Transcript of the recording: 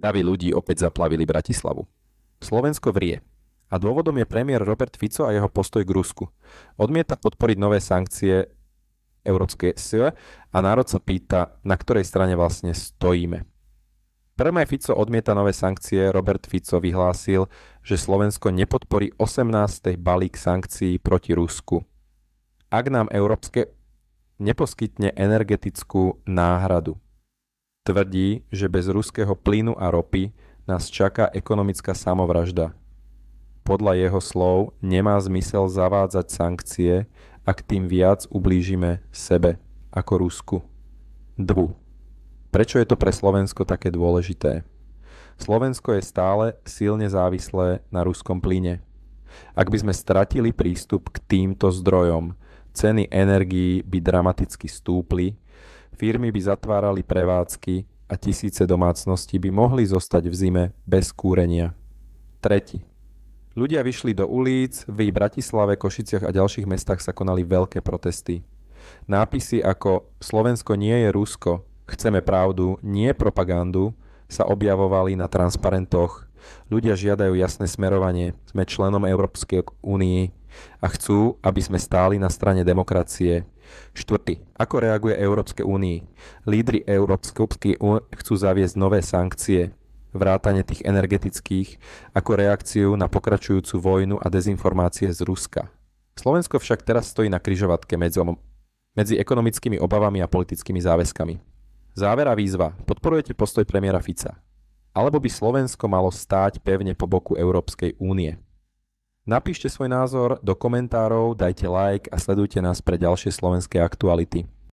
Davy ľudí opäť zaplavili Bratislavu. Slovensko vrie. A dôvodom je premiér Robert Fico a jeho postoj k Rusku. Odmieta podporiť nové sankcie Európskej SE a národ sa pýta, na ktorej strane vlastne stojíme. Premiér Fico odmieta nové sankcie, Robert Fico vyhlásil, že Slovensko nepodporí 18. balík sankcií proti Rusku. Ak nám Európske neposkytne energetickú náhradu. Tvrdí, že bez ruského plynu a ropy nás čaká ekonomická samovražda. Podľa jeho slov nemá zmysel zavádzať sankcie, ak tým viac ublížime sebe ako Rusku. Prečo je to pre Slovensko také dôležité? Slovensko je stále silne závislé na ruskom plyne. Ak by sme stratili prístup k týmto zdrojom, ceny energií by dramaticky stúpli, firmy by zatvárali prevádzky a tisíce domácností by mohli zostať v zime bez kúrenia. Ľudia vyšli do ulic, v Bratislave, Košiciach a ďalších mestách sa konali veľké protesty. Nápisy ako Slovensko nie je Rusko, chceme pravdu, nie propagandu sa objavovali na transparentoch. Ľudia žiadajú jasné smerovanie, sme členom Európskej únie a chcú, aby sme stáli na strane demokracie. Ako reaguje Európskej únii? Lídri Európskej únie chcú zaviesť nové sankcie, vrátane tých energetických, ako reakciu na pokračujúcu vojnu a dezinformácie z Ruska. Slovensko však teraz stojí na križovatke medzi ekonomickými obavami a politickými záväzkami. Záver a výzva. Podporujete postoj premiéra Fica? Alebo by Slovensko malo stáť pevne po boku Európskej únie? Napíšte svoj názor do komentárov, dajte like a sledujte nás pre ďalšie slovenské aktuality.